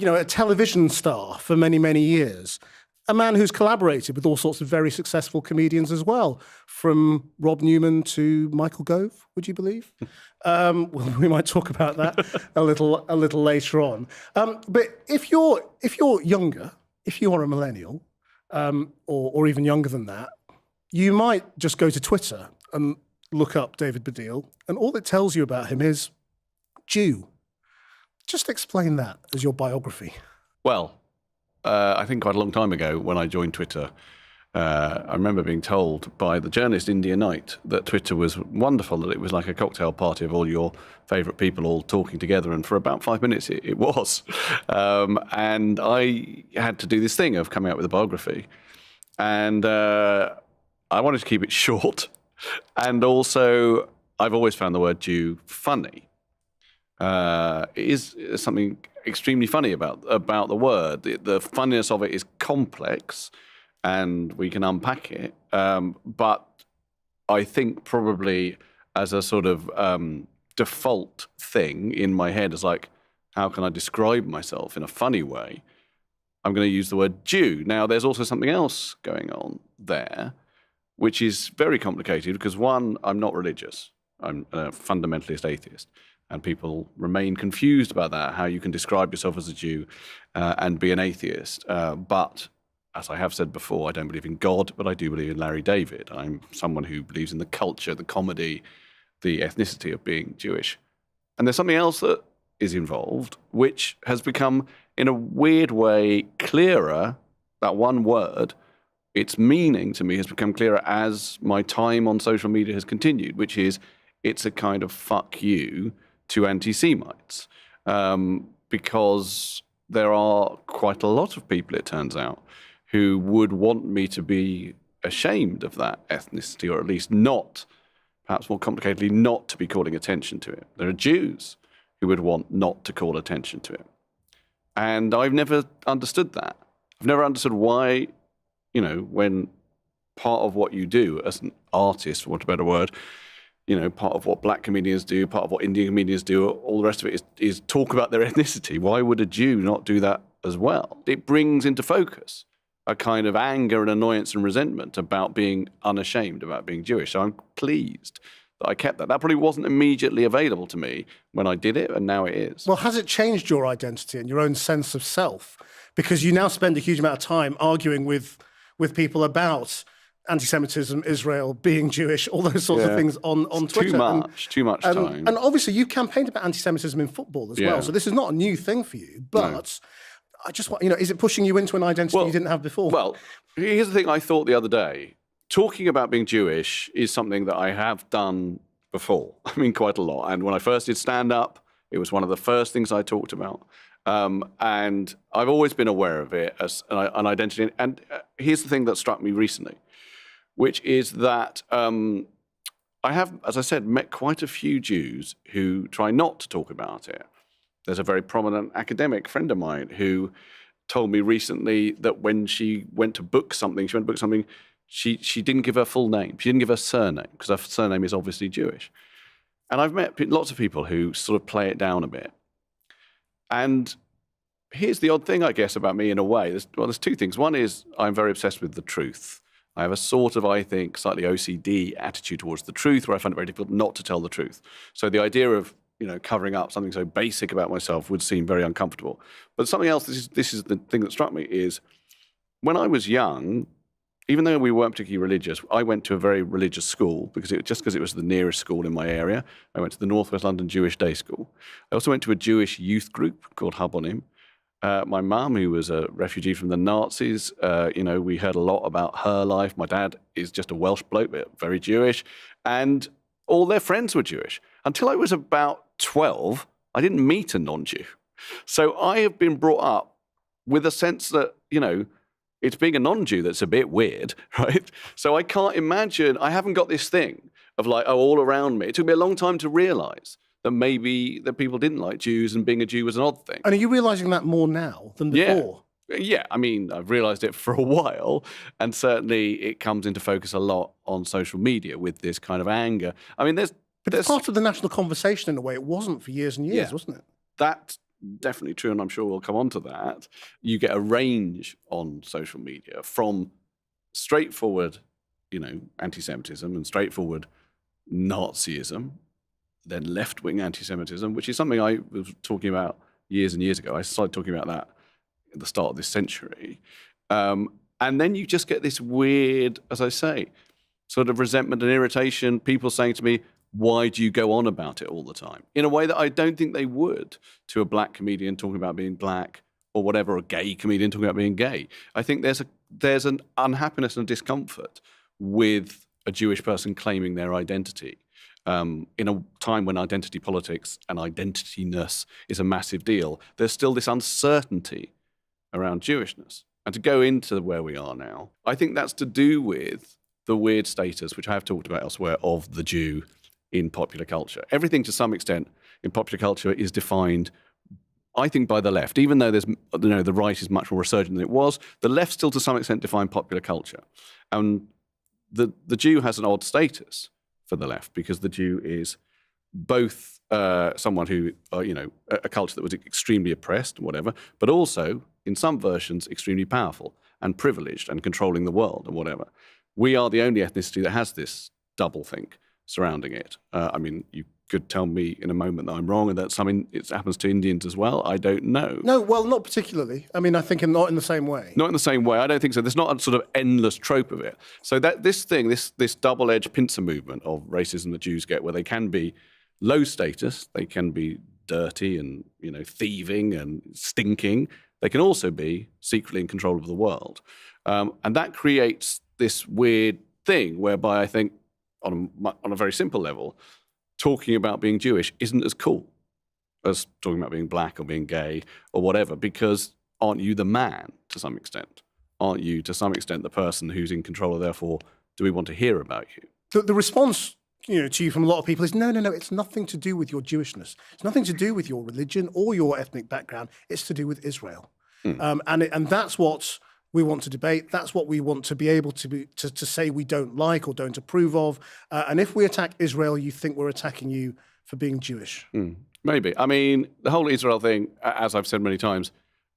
A television star for many, many years. A man who's collaborated with all sorts of very successful comedians as well, from Rob Newman to Michael Gove, would you believe? Well, we might talk about that a little later on. But if you're younger, if you are a millennial, or even younger than that, you might just go to Twitter and look up David Baddiel, and all it tells you about him is Jew. Just explain that as your biography. Well, I think quite a long time ago when I joined Twitter, I remember being told by the journalist India Knight that Twitter was wonderful, that it was like a cocktail party of all your favourite people all talking together. And for about 5 minutes, it was. And I had to do this thing of coming up with a biography. And I wanted to keep it short. And also, I've always found the word Jew funny. It is something extremely funny about the word. The funniness of it is complex, and we can unpack it. But I think probably as a sort of default thing in my head is like, how can I describe myself in a funny way? I'm going to use the word Jew. Now, there's also something else going on there, which is very complicated because, one, I'm not religious. I'm a fundamentalist atheist. And people remain confused about that, how you can describe yourself as a Jew and be an atheist. But as I have said before, I don't believe in God, but I do believe in Larry David. I'm someone who believes in the culture, the comedy, the ethnicity of being Jewish. And there's something else that is involved, which has become, in a weird way, clearer. That one word, its meaning to me has become clearer as my time on social media has continued, which is it's a kind of fuck you to anti-Semites, because there are quite a lot of people, it turns out, who would want me to be ashamed of that ethnicity, or at least not, perhaps more complicatedly, not to be calling attention to it. There are Jews who would want not to call attention to it. And I've never understood that. I've never understood why, when part of what you do as an artist, for want of a better word, part of what black comedians do, part of what Indian comedians do, all the rest of it is talk about their ethnicity. Why would a Jew not do that as well? It brings into focus a kind of anger and annoyance and resentment about being unashamed about being Jewish. So I'm pleased that I kept that. That probably wasn't immediately available to me when I did it, and now it is. Well, has it changed your identity and your own sense of self? Because you now spend a huge amount of time arguing with people about antisemitism, Israel, being Jewish, all those sorts of things on Twitter. Too much time. And obviously you campaigned about antisemitism in football as well, so this is not a new thing for you, but I just want, is it pushing you into an identity you didn't have before? Well, here's the thing I thought the other day. Talking about being Jewish is something that I have done before, quite a lot. And when I first did stand-up, it was one of the first things I talked about. And I've always been aware of it as an identity. And here's the thing that struck me recently, which is that I have, as I said, met quite a few Jews who try not to talk about it. There's a very prominent academic friend of mine who told me recently that when she went to book something, she didn't give her full name. She didn't give her surname, because her surname is obviously Jewish. And I've met lots of people who sort of play it down a bit. And here's the odd thing, I guess, about me in a way. There's two things. One is I'm very obsessed with the truth. I have a sort of, I think, slightly OCD attitude towards the truth, where I find it very difficult not to tell the truth. So the idea of, covering up something so basic about myself would seem very uncomfortable. But something else, this is the thing that struck me, is when I was young, even though we weren't particularly religious, I went to a very religious school because it was the nearest school in my area. I went to the North West London Jewish Day School. I also went to a Jewish youth group called Habonim. My mum, who was a refugee from the Nazis, we heard a lot about her life. My dad is just a Welsh bloke, but very Jewish. And all their friends were Jewish. Until I was about 12, I didn't meet a non-Jew. So I have been brought up with a sense that, it's being a non-Jew that's a bit weird, right? So I can't imagine, I haven't got this thing of all around me. It took me a long time to realise that maybe that people didn't like Jews and being a Jew was an odd thing. And are you realising that more now than before? Yeah, I've realised it for a while, and certainly it comes into focus a lot on social media with this kind of anger. But it's part of the national conversation in a way. It wasn't for years and years, wasn't it? definitely true, and I'm sure we'll come on to that, you get a range on social media from straightforward, anti-Semitism and straightforward Nazism, then left-wing anti-Semitism, which is something I was talking about years and years ago. I started talking about that at the start of this century. And then you just get this weird, as I say, sort of resentment and irritation, people saying to me, why do you go on about it all the time? In a way that I don't think they would to a black comedian talking about being black or whatever, a gay comedian talking about being gay. I think there's an unhappiness and discomfort with a Jewish person claiming their identity. In a time when identity politics and identityness is a massive deal, there's still this uncertainty around Jewishness. And to go into where we are now, I think that's to do with the weird status, which I have talked about elsewhere, of the Jew in popular culture. Everything to some extent in popular culture is defined, I think, by the left. Even though there's, the right is much more resurgent than it was, the left still to some extent define popular culture. And the Jew has an odd status for the left because the Jew is both someone who, a culture that was extremely oppressed, whatever, but also, in some versions, extremely powerful and privileged and controlling the world and whatever. We are the only ethnicity that has this double think surrounding it. You could tell me in a moment that I'm wrong and that something it happens to Indians as well. I don't know. No, well, not particularly. I mean, I think not in the same way. Not in the same way. I don't think so. There's not a sort of endless trope of it. So that this double-edged pincer movement of racism that Jews get, where they can be low status, they can be dirty and thieving and stinking. They can also be secretly in control of the world, and that creates this weird thing whereby I think, on a very simple level, talking about being Jewish isn't as cool as talking about being black or being gay or whatever, because aren't you the man to some extent? Aren't you to some extent the person who's in control, and therefore do we want to hear about you? The response to you from a lot of people is, no, it's nothing to do with your Jewishness. It's nothing to do with your religion or your ethnic background. It's to do with Israel. And that's what we want to debate. That's what we want to be able to say we don't like or don't approve of. And if we attack Israel, you think we're attacking you for being Jewish. Maybe. I mean, the whole Israel thing, as I've said many times,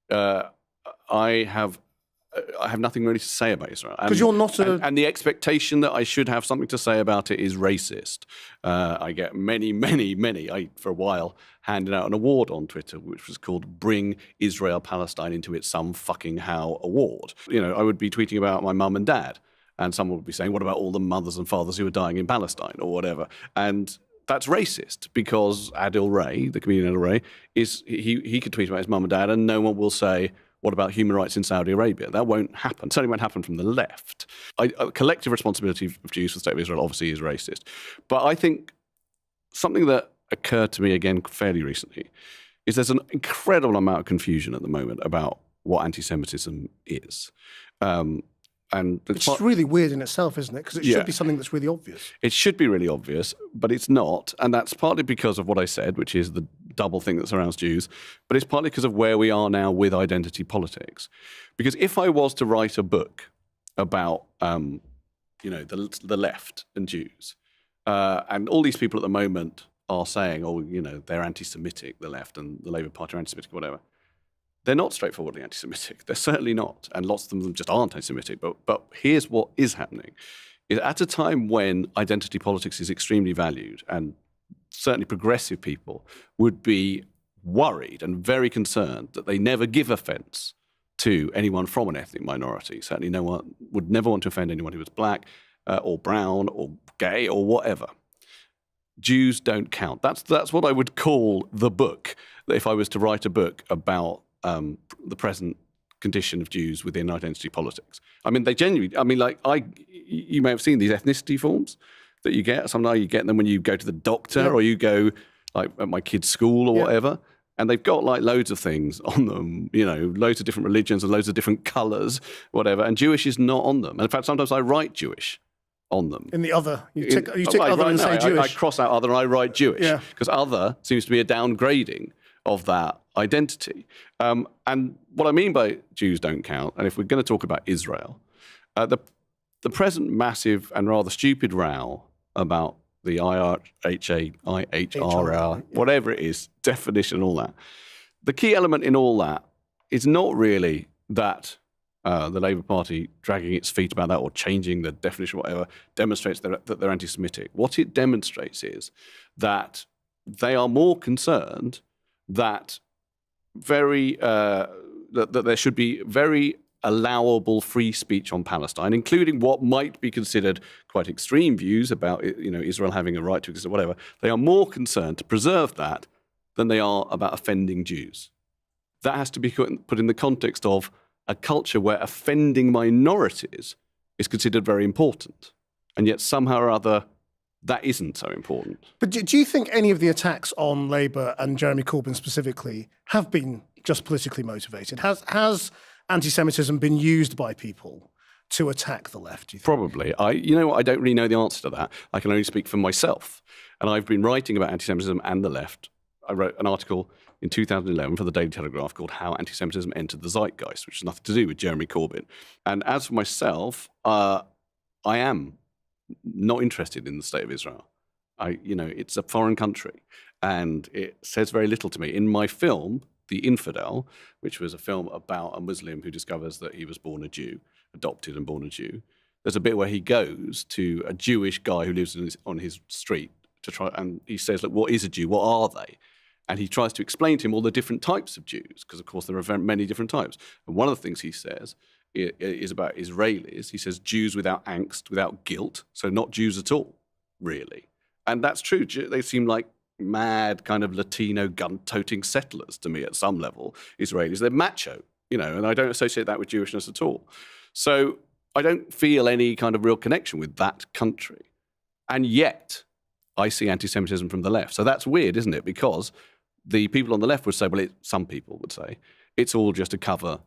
I have nothing really to say about Israel. Because you're not and the expectation that I should have something to say about it is racist. I get many, I, for a while, handed out an award on Twitter, which was called Bring Israel Palestine Into Its Some Fucking How Award. I would be tweeting about my mum and dad, and someone would be saying, what about all the mothers and fathers who are dying in Palestine or whatever? And that's racist because Adil Ray, the comedian Adil Ray, he could tweet about his mum and dad and no one will say, what about human rights in Saudi Arabia? That won't happen. Certainly won't happen from the left. Collective responsibility of Jews for the state of Israel obviously is racist. But I think something that occurred to me again fairly recently is there's an incredible amount of confusion at the moment about what anti-Semitism is. And it's really weird in itself, isn't it? Because it should be something that's really obvious. It should be really obvious, but it's not. And that's partly because of what I said, which is the double thing that surrounds Jews, but it's partly because of where we are now with identity politics. Because if I was to write a book about, the left and Jews, and all these people at the moment are saying, they're anti-Semitic, the left and the Labour Party are anti-Semitic, whatever. They're not straightforwardly anti-Semitic. They're certainly not. And lots of them just aren't anti-Semitic. But here's what is happening. At a time when identity politics is extremely valued, and certainly progressive people would be worried and very concerned that they never give offence to anyone from an ethnic minority. Certainly no one would never want to offend anyone who was black or brown or gay or whatever. Jews don't count. That's what I would call the book, if I was to write a book about the present condition of Jews within identity politics. I mean, you may have seen these ethnicity forms that you get. Sometimes you get them when you go to the doctor or you go like at my kid's school or whatever. And they've got like loads of things on them, loads of different religions and loads of different colours, whatever. And Jewish is not on them. And in fact, sometimes I write Jewish on them. In the other, you tick other and say Jewish. I cross out other and I write Jewish because other seems to be a downgrading of that identity. And what I mean by Jews don't count, and if we're going to talk about Israel, the present massive and rather stupid row about the IHR, whatever it is, definition, all that, the key element in all that is not really that the Labour Party dragging its feet about that or changing the definition or whatever demonstrates that they're anti-Semitic. What it demonstrates is that they are more concerned that that there should be very allowable free speech on Palestine, including what might be considered quite extreme views about Israel having a right to exist or whatever. They are more concerned to preserve that than they are about offending Jews. That has to be put in the context of a culture where offending minorities is considered very important, and yet somehow or other that isn't so important. But do you think any of the attacks on Labour and Jeremy Corbyn specifically have been just politically motivated? Has anti-Semitism been used by people to attack the left, do you think? Probably. I don't really know the answer to that. I can only speak for myself. And I've been writing about anti-Semitism and the left. I wrote an article in 2011 for the Daily Telegraph called How Anti-Semitism Entered the Zeitgeist, which has nothing to do with Jeremy Corbyn. And as for myself, I am not interested in the state of Israel. It's a foreign country, and it says very little to me. In my film, The Infidel, which was a film about a Muslim who discovers that he was born a Jew, adopted and born a Jew, there's a bit where he goes to a Jewish guy who lives on his street to try, and he says, look, what is a Jew? What are they? And he tries to explain to him all the different types of Jews, because, of course, there are many different types. And one of the things he says is about Israelis. He says Jews without angst, without guilt, so not Jews at all, really. And that's true. They seem like mad kind of Latino gun-toting settlers to me at some level, Israelis. They're macho, and I don't associate that with Jewishness at all. So I don't feel any kind of real connection with that country. And yet I see anti-Semitism from the left. So that's weird, isn't it? Because the people on the left would say, well, some people would say, it's all just a cover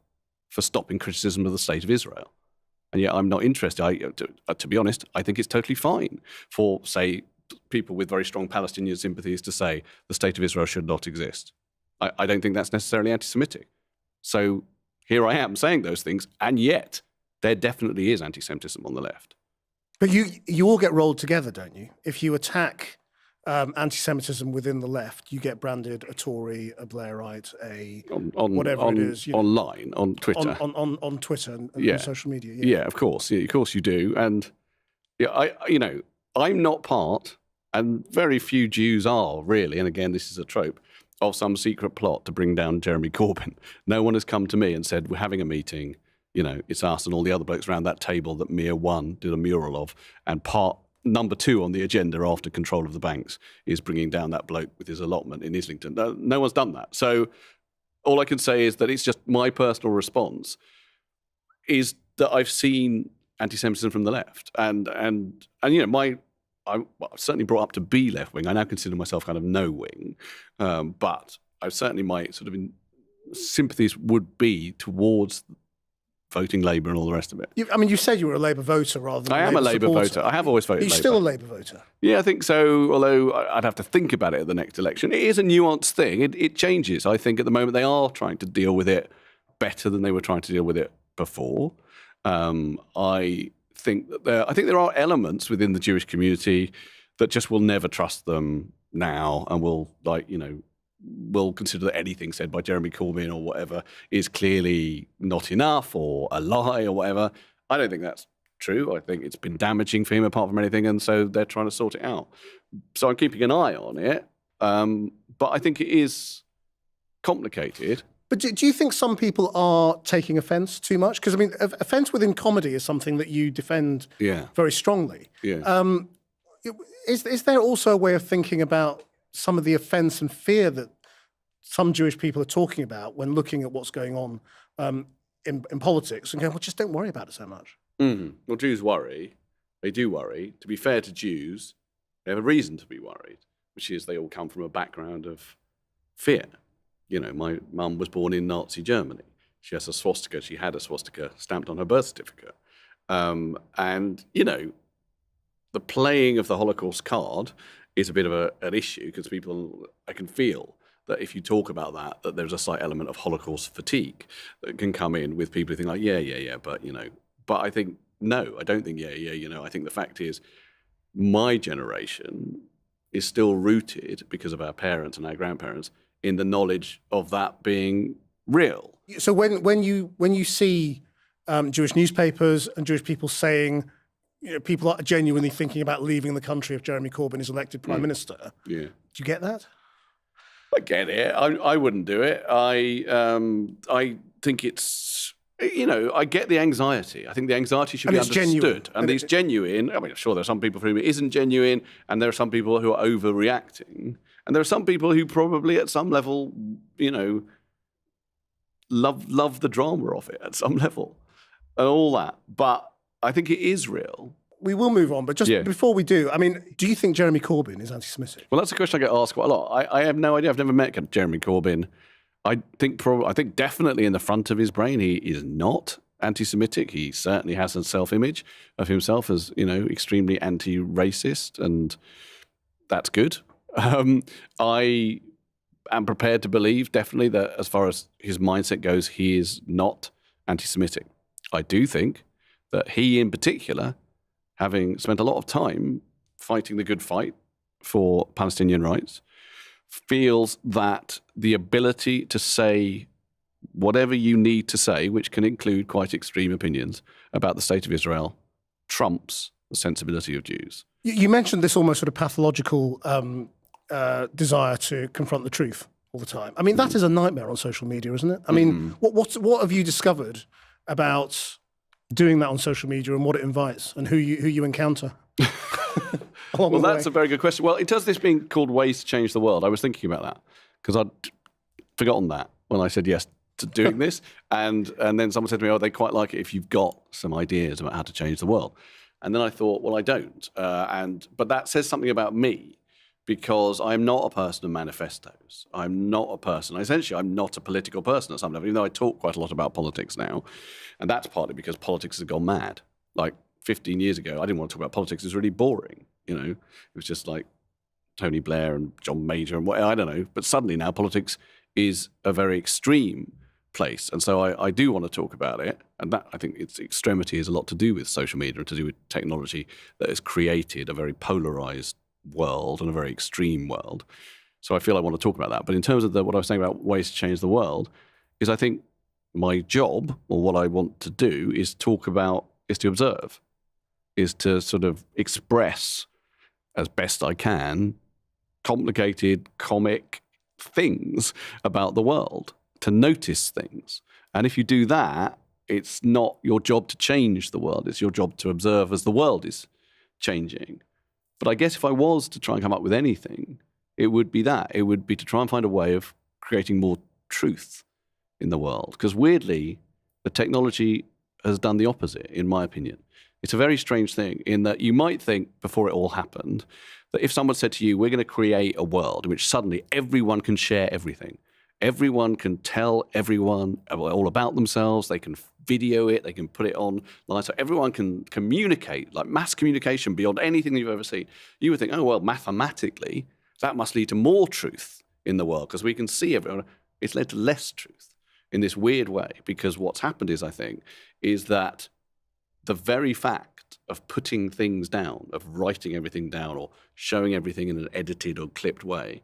for stopping criticism of the state of Israel. And yet I'm not interested. To be honest, I think it's totally fine for, say, people with very strong Palestinian sympathies to say the state of Israel should not exist. I don't think that's necessarily anti-Semitic. So here I am saying those things, and yet there definitely is anti-Semitism on the left. But you all get rolled together, don't you? If you attack anti-Semitism within the left, you get branded a Tory, a Blairite, whatever it is. Online, on Twitter. On Twitter and on social media. Yeah, of course. Yeah, of course you do. And I'm not part, and very few Jews are really, and again, this is a trope, of some secret plot to bring down Jeremy Corbyn. No one has come to me and said, we're having a meeting, it's us and all the other blokes around that table that Mir 1 did a mural of, and part number 2 on the agenda after control of the banks is bringing down that bloke with his allotment in Islington. No one's done that. So all I can say is that it's just my personal response is that I've seen anti-Semitism from the left. And I'm certainly brought up to be left-wing. I now consider myself kind of no-wing. But certainly my sort of sympathies would be towards voting Labour and all the rest of it. You said you were a Labour voter rather than I am a Labour voter. I have always voted Labour. Are you still a Labour voter? Yeah, I think so, although I'd have to think about it at the next election. It is a nuanced thing. It changes. I think at the moment they are trying to deal with it better than they were trying to deal with it before. I think there are elements within the Jewish community that just will never trust them now and will consider that anything said by Jeremy Corbyn or whatever is clearly not enough or a lie or whatever. I don't think that's true. I think it's been damaging for him apart from anything, and so they're trying to sort it out. So I'm keeping an eye on it, but I think it is complicated. But do you think some people are taking offence too much? Because, offence within comedy is something that you defend very strongly. Yeah. Is there also a way of thinking about some of the offence and fear that some Jewish people are talking about when looking at what's going on in politics and going, well, just don't worry about it so much? Mm. Well, Jews worry. They do worry. To be fair to Jews, they have a reason to be worried, which is they all come from a background of fear. My mum was born in Nazi Germany. She has a swastika. She had a swastika stamped on her birth certificate. The playing of the Holocaust card is a bit of an issue because I can feel that if you talk about that there's a slight element of Holocaust fatigue that can come in with people who think like, but I think, no, I don't think, I think the fact is my generation is still rooted because of our parents and our grandparents in the knowledge of that being real. So when you see Jewish newspapers and Jewish people saying, people are genuinely thinking about leaving the country if Jeremy Corbyn is elected prime minister, Yeah. do you get that? I get it. I wouldn't do it. I think it's, I get the anxiety. I think the anxiety should be understood. Genuine. And it's genuine. I mean, sure, there are some people for whom it isn't genuine, and there are some people who are overreacting. And there are some people who probably at some level, love the drama of it at some level and all that. But I think it is real. We will move on, but just before we do, I mean, do you think Jeremy Corbyn is anti-Semitic? Well, that's a question I get asked quite a lot. I have no idea. I've never met Jeremy Corbyn. I think definitely in the front of his brain he is not anti-Semitic. He certainly has a self-image of himself as, extremely anti-racist, and that's good. I am prepared to believe definitely that as far as his mindset goes, he is not anti-Semitic. I do think that he in particular, having spent a lot of time fighting the good fight for Palestinian rights, feels that the ability to say whatever you need to say, which can include quite extreme opinions about the state of Israel, trumps the sensibility of Jews. You mentioned this almost sort of pathological desire to confront the truth all the time. I mean, that is a nightmare on social media, isn't it? I mean, what have you discovered about doing that on social media and what it invites and who you encounter? Well, that's a very good question. Well, in terms of this being called Ways to Change the World, I was thinking about that because I'd forgotten that when I said yes to doing this. And then someone said to me, they quite like it if you've got some ideas about how to change the world. And then I thought, well, I don't. But that says something about me because I'm not a person of manifestos. I'm not a person. Essentially, I'm not a political person at some level, even though I talk quite a lot about politics now. And that's partly because politics has gone mad. Like 15 years ago, I didn't want to talk about politics. It was really boring. It was just like Tony Blair and John Major and what, I don't know. But suddenly now politics is a very extreme place. And so I do want to talk about it. And that, I think its extremity has a lot to do with social media and to do with technology that has created a very polarized world and a very extreme world. So I feel I want to talk about that. But in terms of what I was saying about ways to change the world, is I think my job, or what I want to do, is to observe, is to sort of express as best I can complicated, comic things about the world, to notice things. And if you do that, it's not your job to change the world. It's your job to observe as the world is changing. But I guess if I was to try and come up with anything, it would be that. It would be to try and find a way of creating more truth in the world. Because weirdly, the technology has done the opposite, in my opinion. It's a very strange thing in that you might think before it all happened that if someone said to you, we're going to create a world in which suddenly everyone can share everything. Everyone can tell everyone all about themselves. They can video it. They can put it online. So everyone can communicate, like mass communication beyond anything you've ever seen. You would think, oh, well, mathematically, that must lead to more truth in the world because we can see everyone. It's led to less truth in this weird way because what's happened is, I think, is that the very fact of putting things down, of writing everything down or showing everything in an edited or clipped way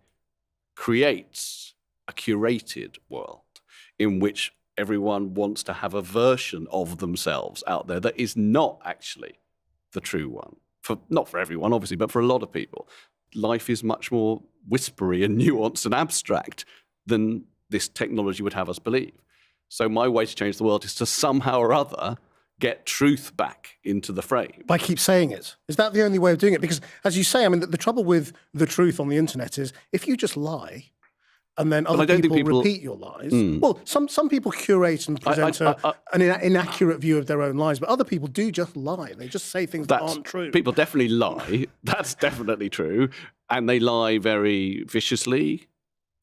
creates a curated world in which everyone wants to have a version of themselves out there that is not actually the true one. Not for everyone, obviously, but for a lot of people. Life is much more whispery and nuanced and abstract than this technology would have us believe. So my way to change the world is to somehow or other get truth back into the frame. By keep saying it. Is that the only way of doing it? Because as you say, I mean, the trouble with the truth on the internet is if you just lie and then other people repeat your lies, well, some people curate and present an inaccurate view of their own lives, but other people do just lie. They just say things that aren't true. People definitely lie. That's definitely true. And they lie very viciously.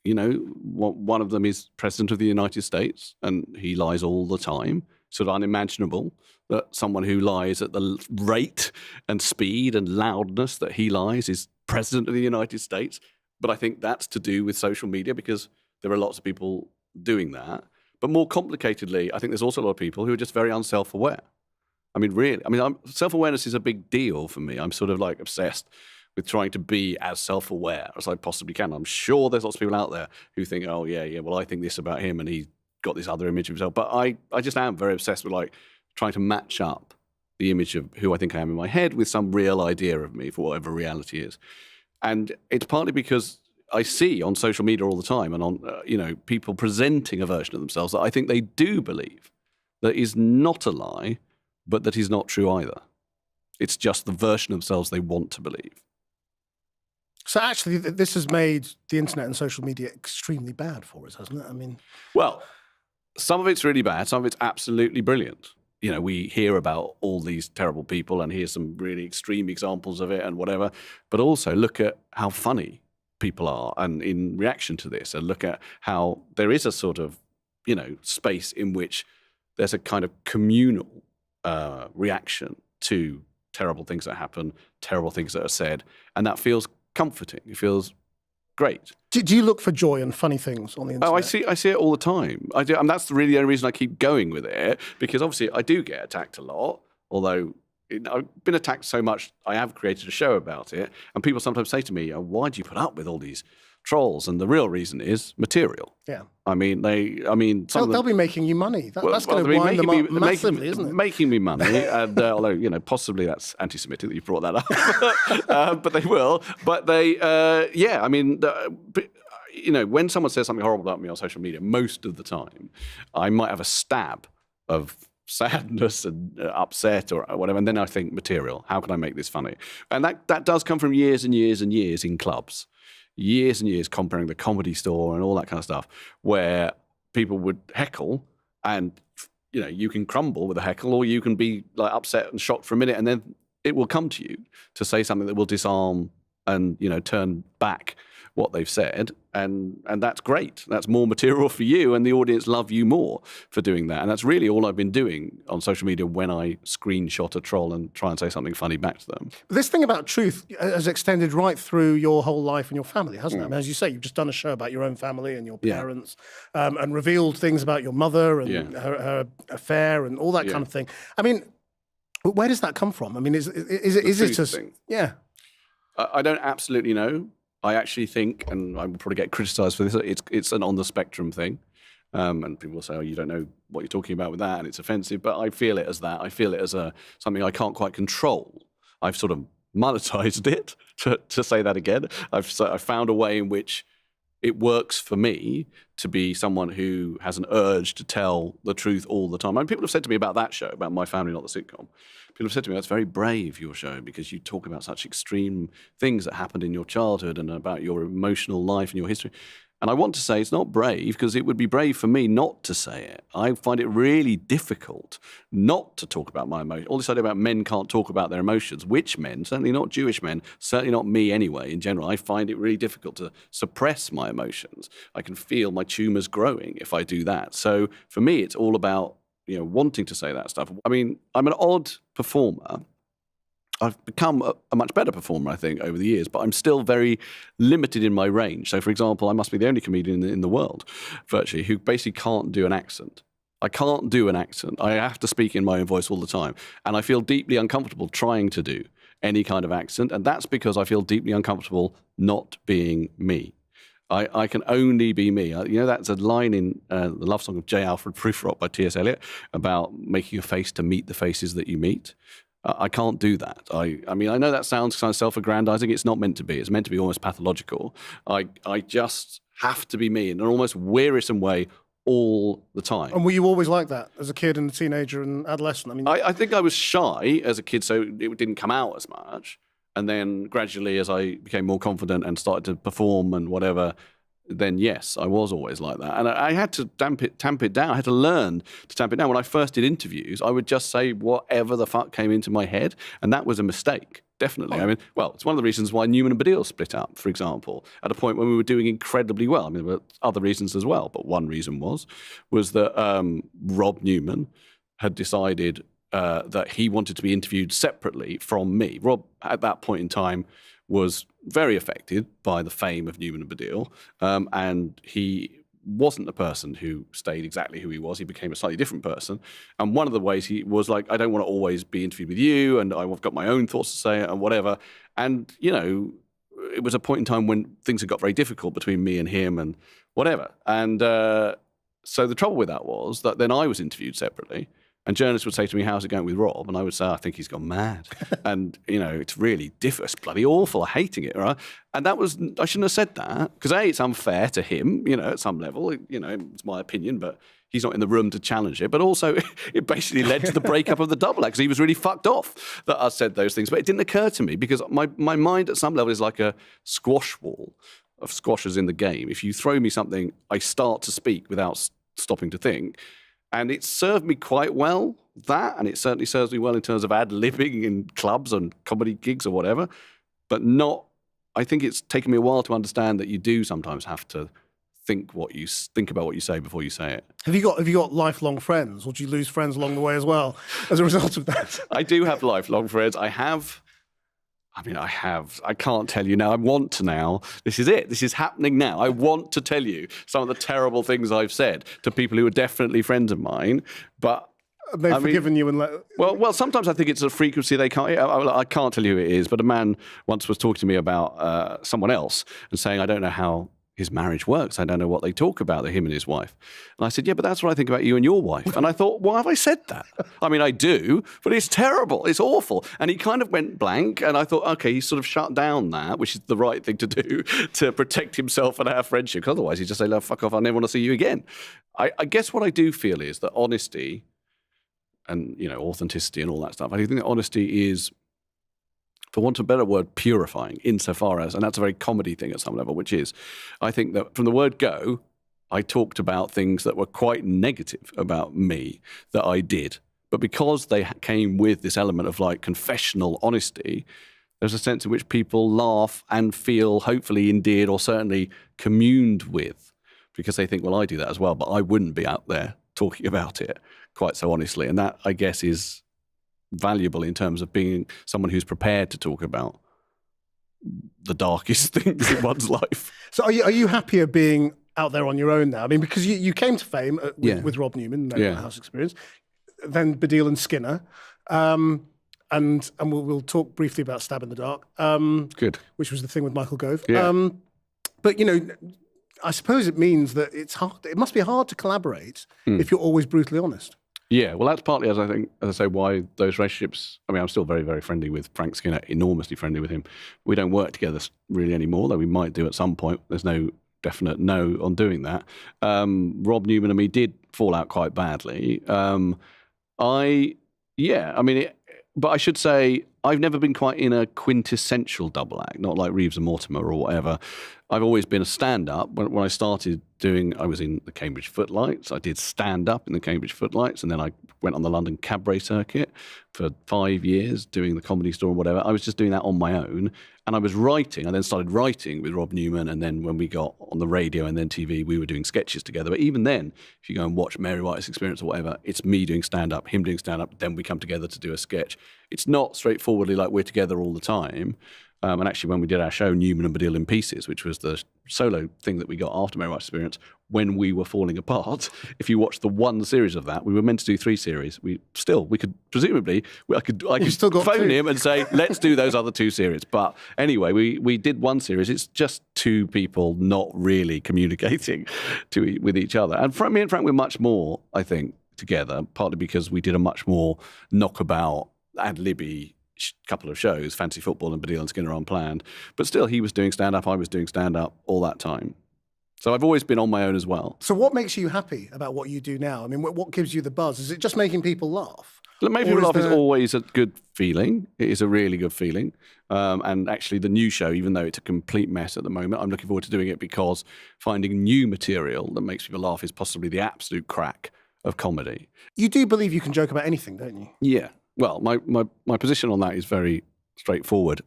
One of them is President of the United States, and he lies all the time. Sort of unimaginable that someone who lies at the rate and speed and loudness that he lies is President of the United States. But I think that's to do with social media because there are lots of people doing that. But more complicatedly, I think there's also a lot of people who are just very unself-aware. I mean, really. I mean, self-awareness is a big deal for me. I'm sort of like obsessed with trying to be as self-aware as I possibly can. I'm sure there's lots of people out there who think, oh, yeah, well, I think this about him and he's got this other image of himself. But I just am very obsessed with like trying to match up the image of who I think I am in my head with some real idea of me for whatever reality is. And it's partly because I see on social media all the time and on, people presenting a version of themselves that I think they do believe that is not a lie, but that is not true either. It's just the version of themselves they want to believe. So actually, this has made the internet and social media extremely bad for us, hasn't it? I mean, well, some of it's really bad. Some of it's absolutely brilliant. We hear about all these terrible people and hear some really extreme examples of it and whatever. But also look at how funny people are and in reaction to this, and look at how there is a sort of, space in which there's a kind of communal reaction to terrible things that happen, terrible things that are said, and that feels comforting. It feels great. Do you look for joy and funny things on the internet? Oh, I see it all the time. I do, and that's really the only reason I keep going with it, because obviously I do get attacked a lot, although I've been attacked so much, I have created a show about it, and people sometimes say to me, oh, why do you put up with all these trolls? And the real reason is material. Yeah. They'll be making you money. That's going to wind them up massively, isn't it? Making me money, and although possibly that's anti-Semitic that you brought that up, but they will. But they, when someone says something horrible about me on social media, most of the time, I might have a stab of sadness and upset or whatever, and then I think material. How can I make this funny? And that does come from years and years and years in clubs. Years and years comparing the Comedy Store and all that kind of stuff, where people would heckle, and you can crumble with a heckle, or you can be like upset and shocked for a minute, and then it will come to you to say something that will disarm and turn back what they've said, and that's great. That's more material for you, and the audience love you more for doing that. And that's really all I've been doing on social media when I screenshot a troll and try and say something funny back to them. This thing about truth has extended right through your whole life and your family, hasn't it? I mean, as you say, you've just done a show about your own family and your parents, and revealed things about your mother and her affair and all that kind of thing. I mean, where does that come from? I mean, is it just thing. Yeah? I don't absolutely know. I actually think, and I will probably get criticised for this, it's an on the spectrum thing. And people will say, oh, you don't know what you're talking about with that, and it's offensive. But I feel it as that. I feel it as something I can't quite control. I've sort of monetized it, to say that again. I've found a way in which it works for me to be someone who has an urge to tell the truth all the time. I mean, people have said to me about that show, about My Family, Not the Sitcom. People have said to me, that's very brave, your show, because you talk about such extreme things that happened in your childhood and about your emotional life and your history. And I want to say it's not brave, because it would be brave for me not to say it. I find it really difficult not to talk about my emotions. All this idea about men can't talk about their emotions, which men, certainly not Jewish men, certainly not me anyway, in general, I find it really difficult to suppress my emotions. I can feel my tumours growing if I do that. So for me, it's all about wanting to say that stuff. I mean, I'm an odd performer. I've become a much better performer, I think, over the years, but I'm still very limited in my range. So, for example, I must be the only comedian in the world, virtually, who basically can't do an accent. I can't do an accent. I have to speak in my own voice all the time. And I feel deeply uncomfortable trying to do any kind of accent. And that's because I feel deeply uncomfortable not being me. I can only be me. That's a line in the love song of J. Alfred Prufrock by T.S. Eliot about making a face to meet the faces that you meet. I can't do that. I mean, I know that sounds kind of self-aggrandizing. It's not meant to be. It's meant to be almost pathological. I just have to be me in an almost wearisome way all the time. And were you always like that as a kid and a teenager and adolescent? I mean, I think I was shy as a kid, so it didn't come out as much. And then gradually, as I became more confident and started to perform and whatever, then yes, I was always like that. And I had to tamp it down. I had to learn to tamp it down. When I first did interviews, I would just say whatever the fuck came into my head. And that was a mistake, definitely. I mean, well, it's one of the reasons why Newman and Baddiel split up, for example, at a point when we were doing incredibly well. I mean, there were other reasons as well, but one reason was that Rob Newman had decided that he wanted to be interviewed separately from me. Rob, at that point in time, was very affected by the fame of Newman and Baddiel, and he wasn't the person who stayed exactly who he was. He became a slightly different person. And one of the ways he was like, I don't want to always be interviewed with you, and I've got my own thoughts to say and whatever. And, it was a point in time when things had got very difficult between me and him and whatever. And so the trouble with that was that then I was interviewed separately, and journalists would say to me, how's it going with Rob? And I would say, I think he's gone mad. And, it's really difficult. It's bloody awful. I'm hating it, right? And I shouldn't have said that, because A, it's unfair to him, at some level. It's my opinion, but he's not in the room to challenge it. But also, it basically led to the breakup of the double act, because he was really fucked off that I said those things. But it didn't occur to me, because my mind at some level is like a squash wall of squashers in the game. If you throw me something, I start to speak without stopping to think. And it served me quite well, and it certainly serves me well in terms of ad-libbing in clubs and comedy gigs or whatever, but I think it's taken me a while to understand that you do sometimes have to think about what you say before you say it. Have you got lifelong friends, or do you lose friends along the way as well as a result of that? I do have lifelong friends. I can't tell you now. I want to now. This is it. This is happening now. I want to tell you some of the terrible things I've said to people who are definitely friends of mine, but they've forgiven you and well, sometimes I think it's a frequency they can't. I can't tell you who it is, but a man once was talking to me about someone else and saying, I don't know how his marriage works. I don't know what they talk about, him and his wife. And I said, yeah, but that's what I think about you and your wife. And I thought, why have I said that? I mean, I do, but it's terrible. It's awful. And he kind of went blank. And I thought, okay, he sort of shut down that, which is the right thing to do to protect himself and our friendship. Because otherwise he'd just say, fuck off, I never want to see you again. I guess what I do feel is that honesty and, authenticity and all that stuff, I think that honesty is, for want of a better word, purifying, insofar as, and that's a very comedy thing at some level, which is, I think that from the word go, I talked about things that were quite negative about me that I did. But because they came with this element of like confessional honesty, there's a sense in which people laugh and feel hopefully endeared or certainly communed with, because they think, well, I do that as well, but I wouldn't be out there talking about it quite so honestly. And that, I guess, is valuable in terms of being someone who's prepared to talk about the darkest things in one's life. So are you happier being out there on your own now? I mean, because you came to fame with Rob Newman, the House Experience, then Baddiel and Skinner, and we'll talk briefly about Stab in the Dark, Good, which was the thing with Michael Gove. Yeah. But I suppose it means that it's hard. It must be hard to collaborate if you're always brutally honest. Yeah, well, that's partly, as I say, why those relationships. I mean, I'm still very, very friendly with Frank Skinner, enormously friendly with him. We don't work together really anymore, though we might do at some point. There's no definite no on doing that. Rob Newman and me did fall out quite badly. But I should say I've never been quite in a quintessential double act, not like Reeves and Mortimer or whatever. I've always been a stand-up. When I started I was in the Cambridge Footlights. I did stand-up in the Cambridge Footlights, and then I went on the London cabaret circuit for 5 years doing the Comedy Store and whatever. I was just doing that on my own, and I was writing. I then started writing with Rob Newman, and then when we got on the radio and then TV, we were doing sketches together. But even then, if you go and watch Mary White's Experience or whatever, it's me doing stand-up, him doing stand-up, then we come together to do a sketch. It's not straightforwardly like we're together all the time. And actually, when we did our show, Newman and Baddiel in Pieces, which was the solo thing that we got after Mary White's Experience, when we were falling apart, if you watch the one series of that, we were meant to do 3 series. We could presumably, I could phone him and say, let's do those other 2 series. But anyway, we did one series. It's just 2 people not really communicating with each other. And me and Frank were much more, I think, together, partly because we did a much more knockabout, ad-libby couple of shows, Fantasy Football and Baddiel and Skinner Unplanned. But still, he was doing stand-up, I was doing stand-up all that time. So I've always been on my own as well. So what makes you happy about what you do now? I mean, what gives you the buzz? Is it just making people laugh? Making people laugh is always a good feeling. It is a really good feeling. And actually, the new show, even though it's a complete mess at the moment, I'm looking forward to doing it because finding new material that makes people laugh is possibly the absolute crack of comedy. You do believe you can joke about anything, don't you? Yeah. Well, my position on that is very straightforward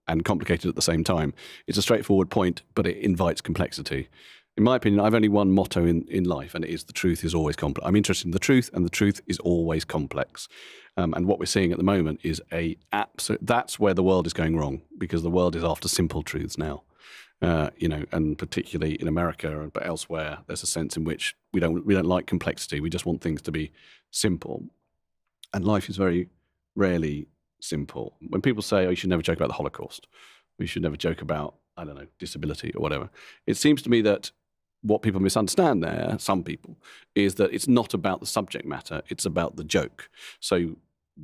and complicated at the same time. It's a straightforward point, but it invites complexity. In my opinion, I've only one motto in life, and it is the truth is always complex. I'm interested in the truth, and the truth is always complex. And what we're seeing at the moment is that's where the world is going wrong, because the world is after simple truths now. and particularly in America, but elsewhere, there's a sense in which we don't like complexity. We just want things to be simple, and life is very rarely simple. When people say, "Oh, you should never joke about the Holocaust," we should never joke about, I don't know, disability or whatever, it seems to me that what people misunderstand there, some people, is that it's not about the subject matter, it's about the joke. So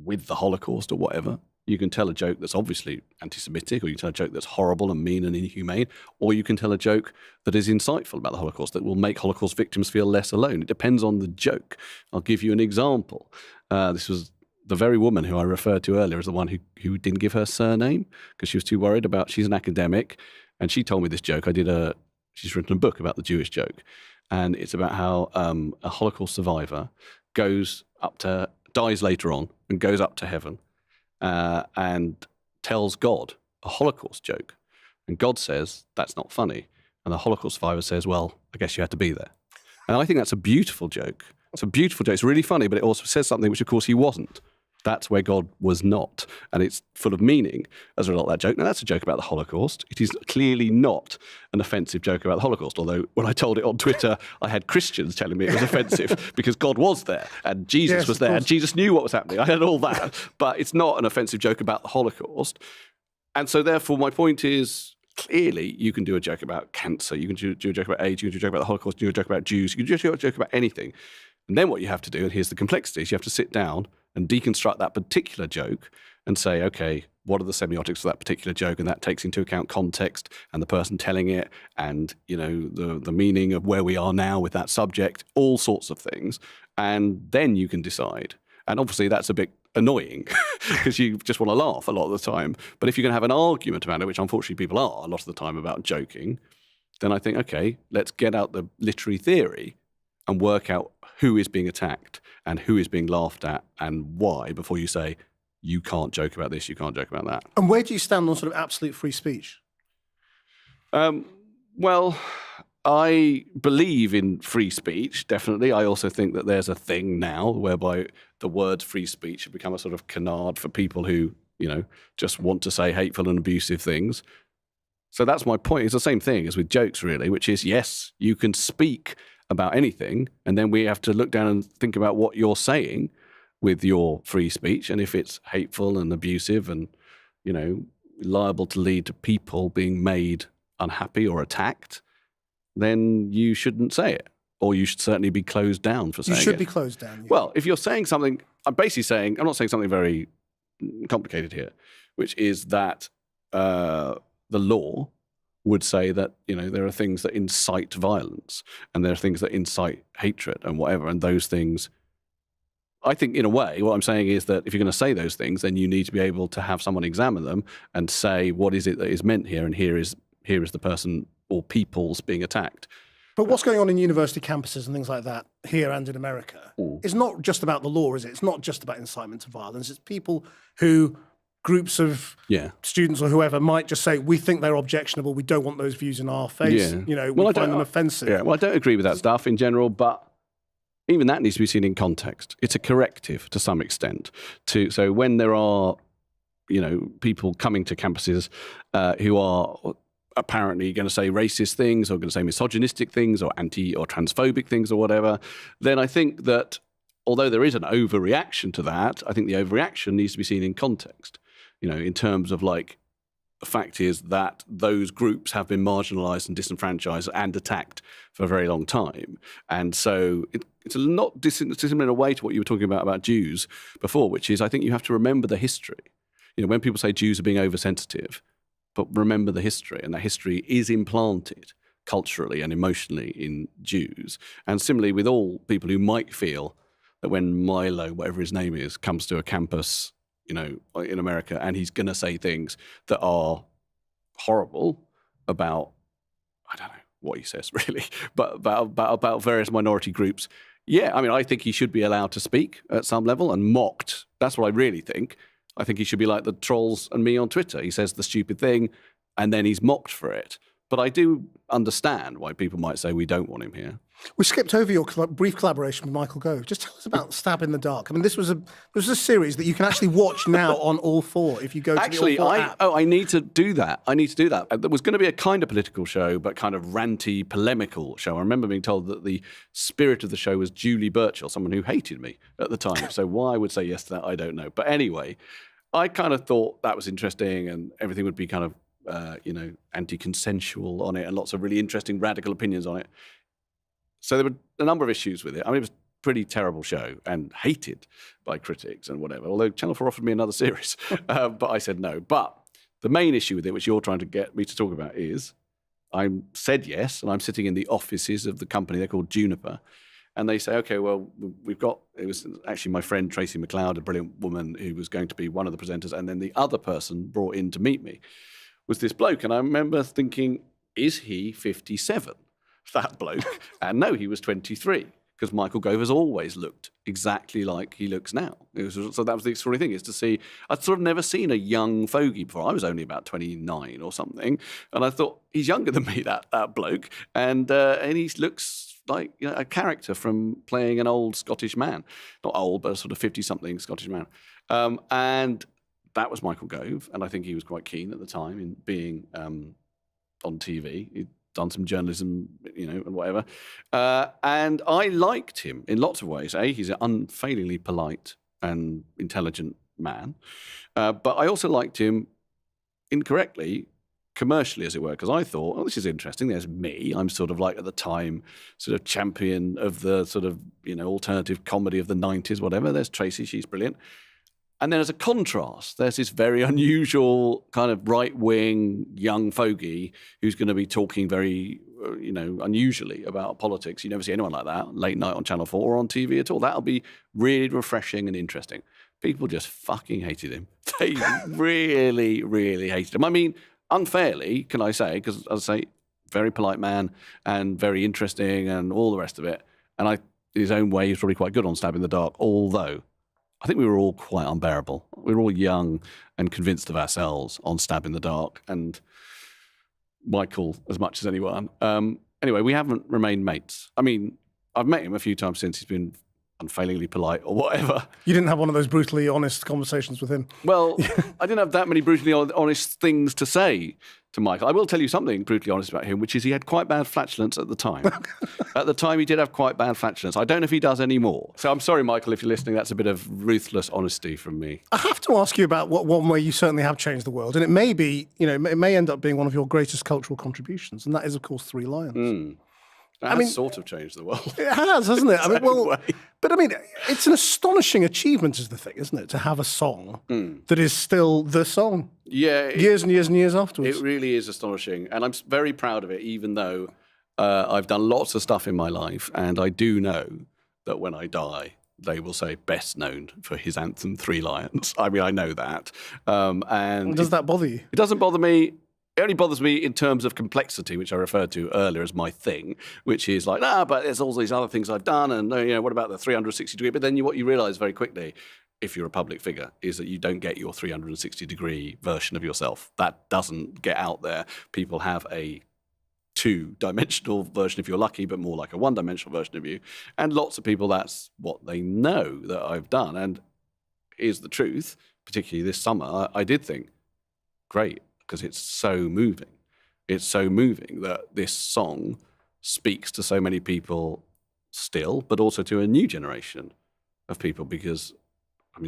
with the Holocaust or whatever, you can tell a joke that's obviously anti-Semitic, or you can tell a joke that's horrible and mean and inhumane, or you can tell a joke that is insightful about the Holocaust, that will make Holocaust victims feel less alone. It depends on the joke. I'll give you an example. This was the very woman who I referred to earlier as the one who didn't give her surname because she was too worried about, she's an academic, and she told me this joke. She's written a book about the Jewish joke, and it's about how a Holocaust survivor dies later on and goes up to heaven and tells God a Holocaust joke. And God says, that's not funny. And the Holocaust survivor says, well, I guess you had to be there. And I think that's a beautiful joke. It's a beautiful joke. It's really funny, but it also says something which, of course, he wasn't. That's where God was not. And it's full of meaning as a result of that joke. Now, that's a joke about the Holocaust. It is clearly not an offensive joke about the Holocaust, although when I told it on Twitter, I had Christians telling me it was offensive because God was there and Jesus was there and Jesus knew what was happening. I had all that. But it's not an offensive joke about the Holocaust. And so, therefore, my point is, clearly, you can do a joke about cancer. You can do a joke about AIDS. You can do a joke about the Holocaust. You can do a joke about Jews. You can do a joke about anything. And then what you have to do, and here's the complexity, is you have to sit down and deconstruct that particular joke and say, okay, what are the semiotics of that particular joke? And that takes into account context and the person telling it and, the meaning of where we are now with that subject, all sorts of things. And then you can decide. And obviously that's a bit annoying because you just want to laugh a lot of the time. But if you're going to have an argument about it, which unfortunately people are a lot of the time about joking, then I think, okay, let's get out the literary theory and work out who is being attacked and who is being laughed at and why before you say, you can't joke about this, you can't joke about that. And where do you stand on sort of absolute free speech? Well, I believe in free speech, definitely. I also think that there's a thing now whereby the word free speech has become a sort of canard for people who, just want to say hateful and abusive things. So that's my point. It's the same thing as with jokes, really, which is, yes, you can speak about anything, and then we have to look down and think about what you're saying with your free speech, and if it's hateful and abusive and, liable to lead to people being made unhappy or attacked, then you shouldn't say it, or you should certainly be closed down for saying it. You should be closed down. Yeah. Well, if you're saying something, I'm not saying something very complicated here, which is that the law would say that, there are things that incite violence and there are things that incite hatred and whatever. And those things, I think in a way, what I'm saying is that if you're going to say those things, then you need to be able to have someone examine them and say, what is it that is meant here? And here is the person or peoples being attacked. But what's going on in university campuses and things like that here and in America is not just about the law, is it? It's not just about incitement to violence. It's people who... groups of students or whoever might just say, we think they're objectionable, we don't want those views in our face, we find them offensive. Yeah, well, I don't agree with that stuff in general, but even that needs to be seen in context. It's a corrective to some extent. So when there are, people coming to campuses who are apparently going to say racist things or going to say misogynistic things or or transphobic things or whatever, then I think that although there is an overreaction to that, I think the overreaction needs to be seen in context. In terms of the fact is that those groups have been marginalized and disenfranchised and attacked for a very long time. And so it's a not dissimilar in a way to what you were talking about Jews before, which is I think you have to remember the history. When people say Jews are being oversensitive, but remember the history, and that history is implanted culturally and emotionally in Jews. And similarly with all people who might feel that when Milo, whatever his name is, comes to a campus, in America, and he's going to say things that are horrible about, I don't know what he says really, but about various minority groups. Yeah, I think he should be allowed to speak at some level and mocked. That's what I really think. I think he should be like the trolls and me on Twitter. He says the stupid thing and then he's mocked for it. But I do understand why people might say we don't want him here. We skipped over your brief collaboration with Michael Gove. Just tell us about Stab in the Dark. I mean, this was a series that you can actually watch now on All 4 if you go to the All 4 app. I need to do that. There was going to be a kind of political show, but kind of ranty, polemical show. I remember being told that the spirit of the show was Julie Burchill, someone who hated me at the time. So why I would say yes to that, I don't know. But anyway, I kind of thought that was interesting and everything would be kind of, anti-consensual on it and lots of really interesting radical opinions on it. So there were a number of issues with it. I mean, it was a pretty terrible show and hated by critics and whatever, although Channel 4 offered me another series. But I said no. But the main issue with it, which you're trying to get me to talk about, is I said yes, and I'm sitting in the offices of the company. They're called Juniper. And they say, okay, well, it was actually my friend Tracy McLeod, a brilliant woman who was going to be one of the presenters, and then the other person brought in to meet me was this bloke. And I remember thinking, is he 57, that bloke? And no, he was 23, because Michael Gove has always looked exactly like he looks now. So that was the extraordinary thing, is to see, I'd sort of never seen a young fogey before. I was only about 29 or something. And I thought, he's younger than me, that bloke. And he looks like a character from playing an old Scottish man. Not old, but a sort of 50-something Scottish man. And that was Michael Gove, and I think he was quite keen at the time in being on TV. He'd done some journalism, and whatever. And I liked him in lots of ways. He's an unfailingly polite and intelligent man. But I also liked him incorrectly, commercially, as it were, because I thought, oh, this is interesting. There's me. I'm sort of like, at the time, sort of champion of the sort of, alternative comedy of the 90s, whatever. There's Tracy. She's brilliant. And then as a contrast, there's this very unusual kind of right-wing young fogey who's going to be talking very, unusually about politics. You never see anyone like that late night on Channel 4 or on TV at all. That'll be really refreshing and interesting. People just fucking hated him. They really, really hated him. I mean, unfairly, can I say, because as I say, very polite man and very interesting and all the rest of it. And in his own way, he's probably quite good on Stab in the Dark, although I think we were all quite unbearable. We were all young and convinced of ourselves on Stab in the Dark, and Michael as much as anyone. Anyway, we haven't remained mates. I mean, I've met him a few times since. He's been unfailingly polite or whatever. You didn't have one of those brutally honest conversations with him? Well, I didn't have that many brutally honest things to say to Michael. I will tell you something brutally honest about him, which is he had quite bad flatulence at the time. At the time, he did have quite bad flatulence. I don't know if he does anymore. So I'm sorry, Michael, if you're listening. That's a bit of ruthless honesty from me. I have to ask you about one way you certainly have changed the world, and it may be, it may end up being one of your greatest cultural contributions, and that is, of course, Three Lions. That has sort of changed the world. It has, hasn't it? Way. But it's an astonishing achievement is the thing, isn't it? To have a song that is still the song. Yeah. Years and years and years afterwards. It really is astonishing. And I'm very proud of it, even though I've done lots of stuff in my life. And I do know that when I die, they will say best known for his anthem, Three Lions. I mean, I know that. And does that bother you? It doesn't bother me. It only bothers me in terms of complexity, which I referred to earlier as my thing, which is like, but there's all these other things I've done, and what about the 360-degree? But then what you realise very quickly, if you're a public figure, is that you don't get your 360-degree version of yourself. That doesn't get out there. People have a two-dimensional version if you're lucky, but more like a one-dimensional version of you. And lots of people, that's what they know that I've done. And here's the truth, particularly this summer, I did think, great, because it's so moving. It's so moving that this song speaks to so many people still, but also to a new generation of people, because,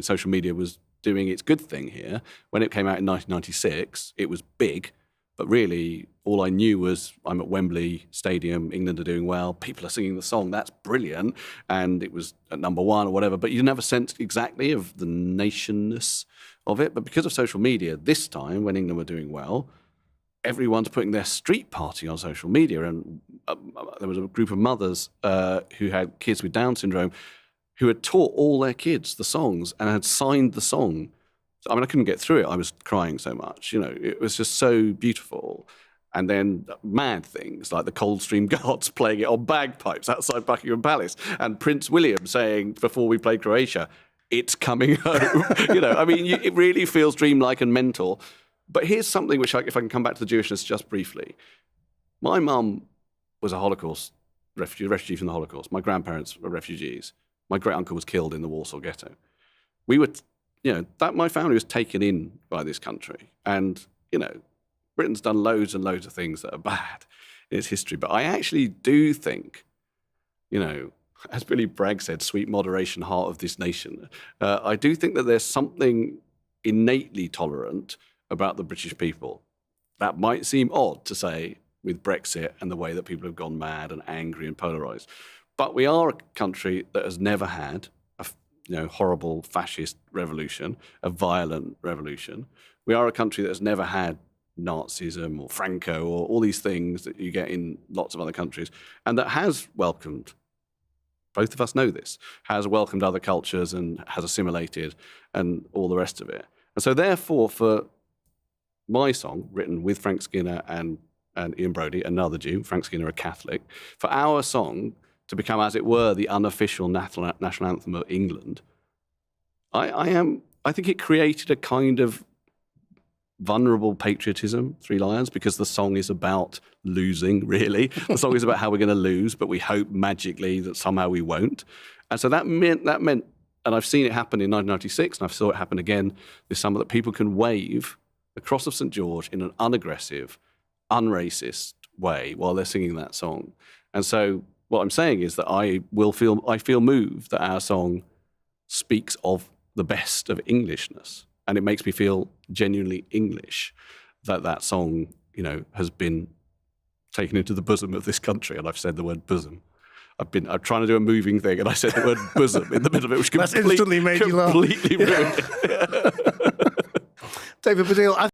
social media was doing its good thing here. When it came out in 1996, it was big, but really all I knew was I'm at Wembley Stadium, England are doing well, people are singing the song, that's brilliant, and it was at number one or whatever, but you didn't have a sense exactly of the nationness of it. But because of social media, this time, when England were doing well, everyone's putting their street party on social media, and there was a group of mothers who had kids with Down syndrome who had taught all their kids the songs and had signed the song. I couldn't get through it. I was crying so much. It was just so beautiful. And then mad things like the Coldstream Guards playing it on bagpipes outside Buckingham Palace, and Prince William saying before we played Croatia, it's coming home. It really feels dreamlike and mental. But here's something which, if I can come back to the Jewishness just briefly. My mum was a Holocaust refugee from the Holocaust. My grandparents were refugees. My great uncle was killed in the Warsaw Ghetto. We were, my family was taken in by this country, and Britain's done loads and loads of things that are bad in its history. But I actually do think, as Billy Bragg said, "Sweet moderation, heart of this nation." I do think that there's something innately tolerant about the British people. That might seem odd to say with Brexit and the way that people have gone mad and angry and polarised. But we are a country that has never had a horrible fascist revolution, a violent revolution. We are a country that has never had Nazism or Franco or all these things that you get in lots of other countries, and that has welcomed, both of us know this, has welcomed other cultures and has assimilated and all the rest of it. And so therefore, for my song, written with Frank Skinner and Ian Brodie, another Jew, Frank Skinner, a Catholic, for our song to become, as it were, the unofficial national anthem of England, I think it created a kind of vulnerable patriotism, Three Lions, because the song is about losing, really. The song is about how we're going to lose, but we hope magically that somehow we won't. And so that meant, and I've seen it happen in 1996, and I saw it happen again this summer, that people can wave the Cross of St. George in an unaggressive, unracist way while they're singing that song. And so what I'm saying is that I feel moved that our song speaks of the best of Englishness. And it makes me feel genuinely English that song, has been taken into the bosom of this country. And I've said the word bosom. I'm trying to do a moving thing, and I said the word bosom in the middle of it, which instantly made you laugh. Completely ruined it. David Baddiel,